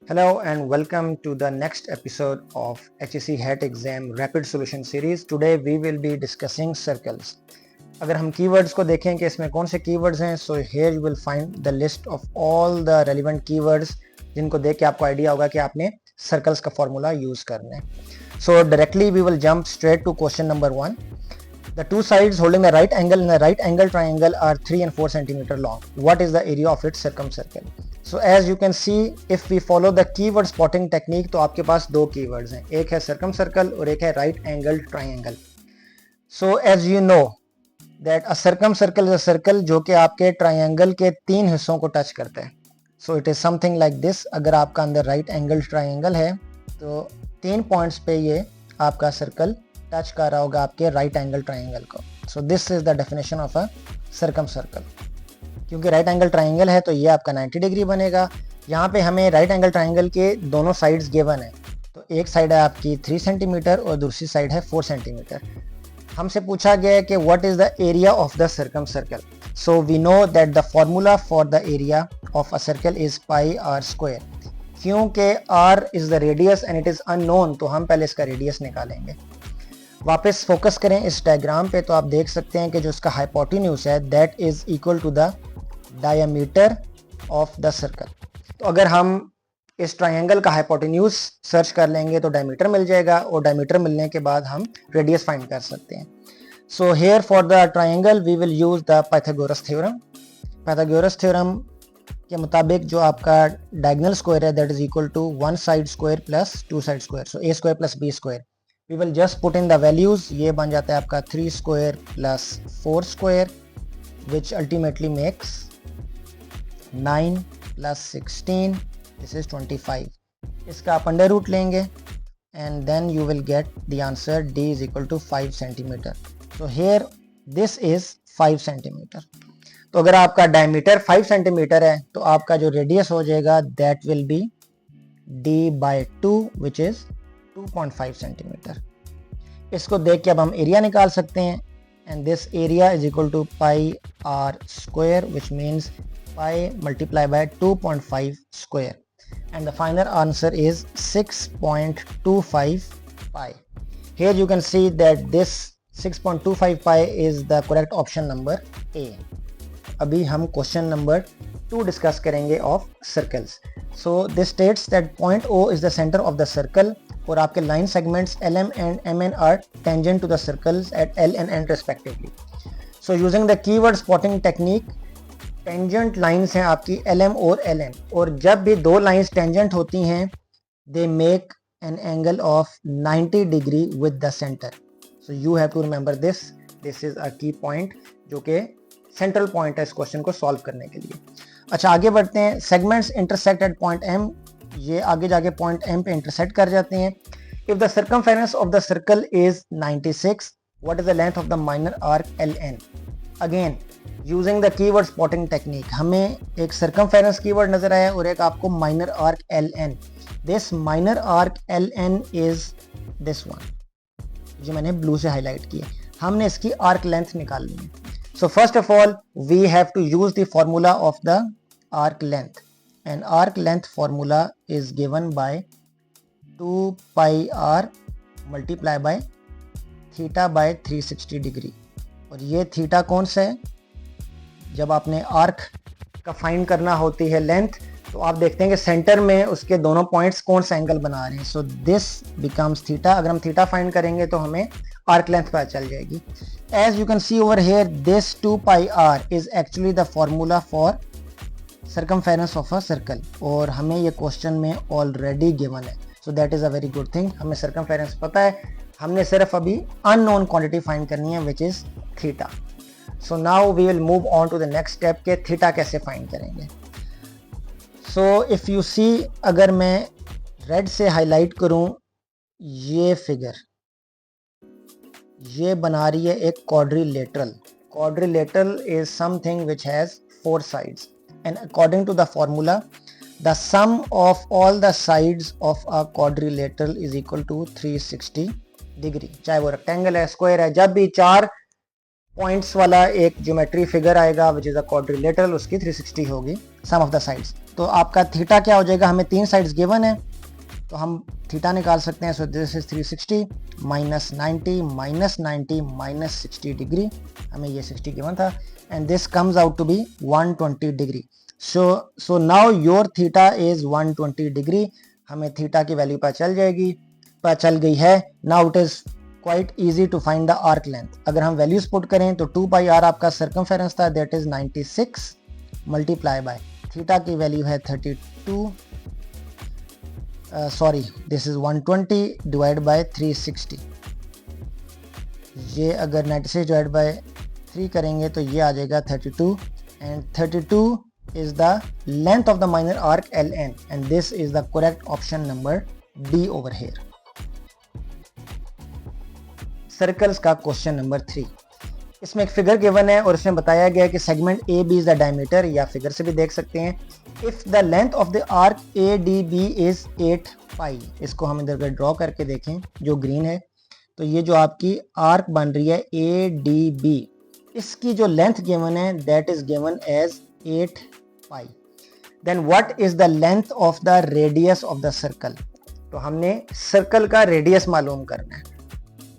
Hello and welcome to the next episode of HEC HAT Exam Rapid Solution Series. Today we will be discussing circles. अगर हम keywords को देखें कि इसमें कौन से keywords हैं, so here you will find the list of all the relevant keywords जिनको देख के आपको idea होगा कि आपने circles का formula use करना है. So directly we will jump straight to question number 1. The two sides holding the right angle in the right angle triangle are 3 and 4 centimeter long. What is the area of its circumcircle? So as you can see, if we follow the keyword spotting technique, तो आपके पास दो keywords हैं, एक है circumcircle और एक है right angle triangle. So as you know that a circumcircle is a circle जो कि आपके triangle के तीन हिस्सों को टच करता है. So it is something like this. अगर आपका अंदर right angle triangle है तो तीन पॉइंट्स पे ये आपका सर्कल टच कर रहा होगा आपके राइट एंगल ट्राइंगल को. So this is the definition of a circumcircle. क्योंकि राइट एंगल ट्राइंगल है तो ये आपका 90 डिग्री बनेगा. यहाँ पे हमें राइट एंगल ट्राइंगल के दोनों साइड्स गिवन है. तो एक साइड है आपकी 3 सेंटीमीटर और दूसरी साइड है 4 सेंटीमीटर. हमसे पूछा गया है कि what is the area of the circumcircle. So we know that the formula for the area of a circle is pi r square. क्योंकि r is the radius and it is unknown, तो हम पहले इसका radius निकालेंगे. वापस focus करें इस diagram पे तो आप देख सकते हैं कि जो इसका हाइपोटेन्यूज है that is equal to the diameter of the circle. तो अगर हम इस ट्रायंगल का हाइपोटेन्यूज सर्च कर लेंगे तो डायमीटर मिल जाएगा और डायमीटर मिलने के बाद हम रेडियस फाइंड कर सकते हैं. So here for the triangle we will use the Pythagoras theorem. Pythagoras theorem के मुताबिक जो आपका डायगोनल स्क्वायर है that is equal to one side square plus two side square. So A square plus B square. We will just put in the values. ये बन जाता है आपका 3 square plus 4 square which ultimately makes 9 plus 16. This is 25. इसका आप under root लेंगे and then you will get the answer D is equal to 5 centimeter. So here this is 5 centimeter. तो अगर आपका डायमीटर 5 सेंटीमीटर है तो आपका जो रेडियस हो जाएगा that will be D by 2 which is 2.5 centimetre. इसको देख के अब हम एरिया निकाल सकते हैं and this area is equal to pi r square which means pi multiply by 2.5 square and the final answer is 6.25 pi. Here you can see that this 6.25 pi is the correct option number A. अभी हम question number 2 discuss करेंगे of circles. So this states that point O is the centre of the circle और आपके line segments LM and MN are tangent to the circles at L and N respectively. So using the keyword spotting technique, tangent lines हैं आपकी LM और LN, और जब भी दो lines tangent होती हैं they make an angle of 90 degree with the centre. So you have to remember this. This is a key point जो कि सेंट्रल पॉइंट है इस क्वेश्चन को सॉल्व करने के लिए. अच्छा, आगे बढ़ते हैं. Segments intersect at point M. ये आगे जाके पॉइंट M पे इंटरसेक्ट कर जाते हैं. If the circumference of the circle is 96, what is the length of the minor arc LN. Again using the keyword spotting technique, हमें एक सर्कमफेरेंस कीवर्ड नजर आया और एक आपको minor arc LN. This minor arc LN is this one, जो मैंने blue से हाईलाइट किया. हमने इसकी आर्क लेंथ निकालनी है. So first of all we have to use the formula of the arc length. And arc length formula is given by 2 pi r multiplied by theta by 360 degree. और ये theta कौन सा है? जब आपने arc का फाइंड करना होती है लेंथ तो आप देखते हैं कि सेंटर में उसके दोनों पॉइंट्स कौन सा एंगल बना रहे हैं. So this becomes theta. अगर हम थीटा फाइंड करेंगे तो हमें आर्क लेंथ पता चल जाएगी. As you can see over here this 2 pi r is actually the formula for circumference of a circle और हमें ये क्वेश्चन में ऑलरेडी गिवन है. So that is a very good thing. हमें सर्कमफेरेंस पता है, हमने सिर्फ अभी अननोन क्वांटिटी फाइंड करनी है which is theta. So now we will move on to the next step के थीटा कैसे फाइंड करेंगे. सो इफ़ यू सी, अगर मैं रेड से हाईलाइट करूं ये फिगर, ये बना रही है एक quadrilateral. Quadrilateral is something which has 4 sides. And according to the formula, the sum of all the sides of a quadrilateral is equal to 360 degree. चाहे वो रेक्टेंगल है, स्क्वायर है, जब भी 4 पॉइंट्स वाला एक ज्योमेट्री फिगर आएगा विच इज अ क्वाड्रिलेटरल, उसकी 360 होगी सम ऑफ द साइड्स। तो आपका थीटा क्या हो जाएगा, हमें 3 साइड्स गिवन है तो हम थीटा निकाल सकते हैं। So this is 360 minus 90 minus 60 degree, हमें ये 60 गिवन था, and this comes out to be 120 degree. So now your theta is 120 degree, हमें थीटा की वैल्यू पता चल जाएगी, पता चल गई है। Now it is quite easy to find the arc length. अगर हम वैल्यूज पुट करें तो 2 पाई आर आपका सर्कमफेरेंस था, that is 96 multiply by theta की वैल्यू है 32, sorry this is 120 divide by 360। ये अगर 96 डिवाइड बाय 3 करेंगे तो ये आ जाएगा 32, and 32 is the length of the minor arc LN, and this is the correct option number D over here. Circles का question number 3, इसमें एक फिगर गिवन है और इसमें बताया गया है कि segment A B is the diameter, या फिगर से भी देख सकते हैं। If the length of the arc A D B is 8 pi, इसको हम इधर पे ड्रॉ करके देखें जो ग्रीन है, तो ये जो आपकी आर्क बन रही है ए डी बी, इसकी जो लेंथ गिवन है that is given as 8 pi. Then what is the length of the radius of the circle, तो हमने सर्कल का रेडियस मालूम करना है।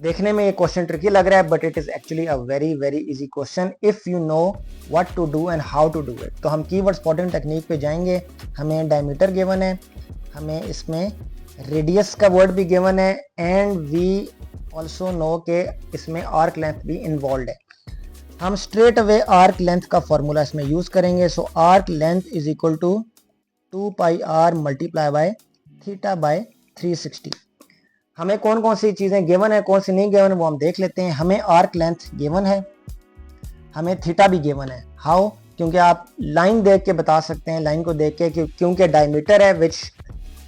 देखने में ये क्वेश्चन ट्रिकी लग रहा है but it is actually a very very easy question if you know what to do and how to do it. तो हम कीवर्ड स्पॉटिंग टेक्निक पे जाएंगे, हमें डायमीटर गिवन है, हमें इसमें रेडियस का वर्ड भी गिवन है, एंड वी ऑल्सो नो के इसमें आर्क लेंथ भी इन्वॉल्व है। हम स्ट्रेट अवे आर्क लेंथ का फॉर्मूला इसमें यूज करेंगे। So arc length is equal to 2 pi r multiply by theta by 360। हमें कौन कौन सी चीजें गिवन है, कौन सी नहीं गिवन है वो हम देख लेते हैं। हमें आर्क लेंथ गिवन है, हमें थीटा भी गिवन है। हाउ, क्योंकि आप लाइन देख के बता सकते हैं, लाइन को देख के, क्योंकि डायमीटर है which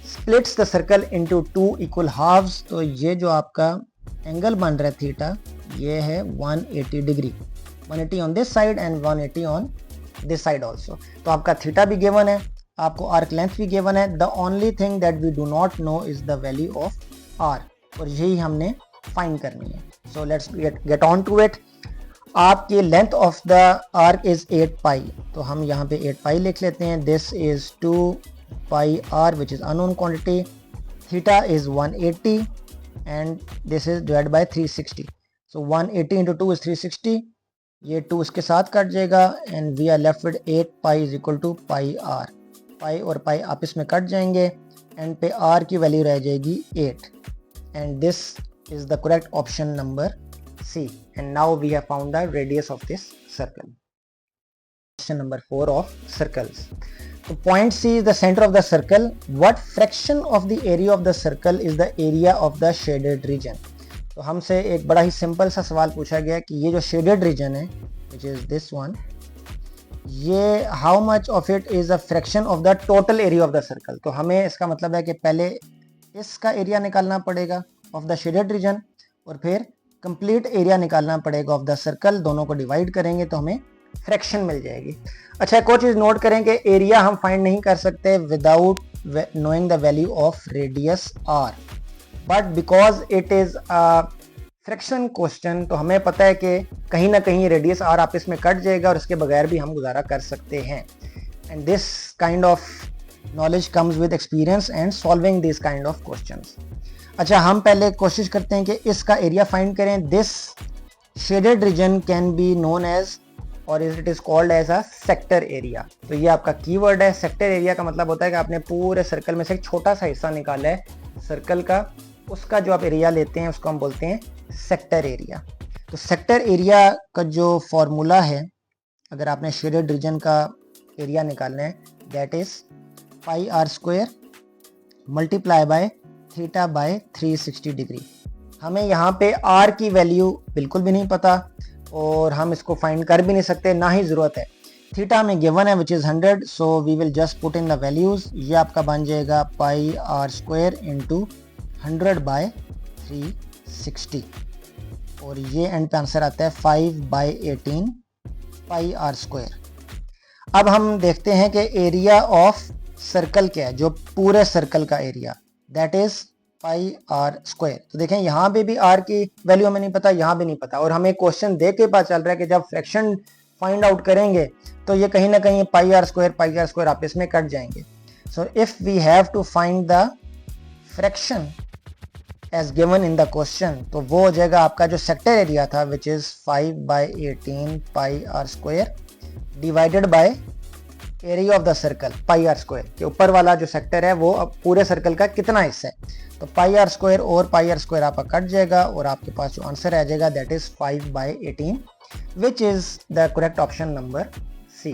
splits the circle into 2 equal halves. तो ये जो आपका एंगल बन रहा है थीटा, ये है 180 degree, 180 on this side and 180 on this side also. तो आपका थीटा भी गिवन है, आपको आर्क लेंथ भी गिवन है। The only thing that we do not know is the value of r, और यही हमने फाइंड करनी है। So let's get on to it. आपकी length of the arc is 8 pi, तो हम यहाँ पे 8 पाई लिख लेते हैं। This is 2 pi r which is unknown quantity, theta is 180 and this is divide by 360। So 180 into 2 is 360, ये 2 इसके साथ कट जाएगा and we are left with 8 pi is equal to pi r. Pi और pi आपस में cut जाएंगे and पे are की वैल्यू रह जाएगी 8, and this is the correct option number C, and now we have found the radius of this circle. Question number 4 of circles. So point C is the center of the circle. What fraction of the area of the circle is the area of the shaded region? तो हमसे एक बड़ा ही simple सा सवाल पूछा गया कि ये जो shaded region है which is this one, ये how much of it is a fraction of the total area of the circle। तो हमें इसका मतलब है कि पहले इसका एरिया निकालना पड़ेगा ऑफ द शेडेड रीजन और फिर कंप्लीट एरिया निकालना पड़ेगा ऑफ द सर्कल। दोनों को डिवाइड करेंगे तो हमें फ्रैक्शन मिल जाएगी। अच्छा, एक और चीज नोट करें कि एरिया हम फाइंड नहीं कर सकते without knowing the value of radius R, but because it is a fraction question तो हमें पता है कि कहीं ना कहीं रेडियस आर आपस में कट जाएगा और इसके बगैर भी हम गुजारा कर सकते हैं। And this kind of knowledge comes with experience and solving these kind of questions। अच्छा, हम पहले कोशिश करते हैं कि इसका एरिया फाइंड करें। This shaded region can be known as और it is called as a sector area. तो ये आपका कीवर्ड है। सेक्टर एरिया का मतलब होता है कि आपने पूरे सर्कल में से एक छोटा सा हिस्सा निकाला है सर्कल का, उसका जो आप एरिया लेते हैं उसको हम बोलते हैं सेक्टर एरिया। तो सेक्टर एरिया का जो फॉर्मूला है, अगर आपने शेडेड रीजन का एरिया निकालना है, that is pi r square multiply by theta by 360 degree. हमें यहाँ पे आर की वैल्यू बिल्कुल भी नहीं पता और हम इसको फाइंड कर भी नहीं सकते, ना ही ज़रूरत है। थीटा में गिवन है which is 100, so we will just put in the values. ये आपका बन जाएगा pi r square into 100 by 360 और ये एंड पे आंसर आता है 5/18 पाई आर स्क्वायर। अब हम देखते हैं कि एरिया ऑफ सर्कल क्या है, जो पूरे सर्कल का area, that is pi r square. तो देखें यहाँ पे भी आर की वैल्यू हमें नहीं पता, यहाँ भी नहीं पता, और हमें क्वेश्चन देख के पता चल रहा है कि जब फ्रैक्शन फाइंड आउट करेंगे तो ये कहीं ना कहीं पाई आर स्क्वायर आपस में कट जाएंगे। So if we have to find the fraction as given in the question, तो वो हो जाएगा आपका जो सेक्टर एरिया था which is 5/18 pi r square divided by area of the circle pi r square, के ऊपर वाला जो सेक्टर है वो अब पूरे सर्कल का कितना हिस्सा है। तो पाई आर स्क्वायर और पाई आर स्क्वायर आपका कट जाएगा और आपके पास जो आंसर आ जाएगा that is 5/18 which is the correct option number C.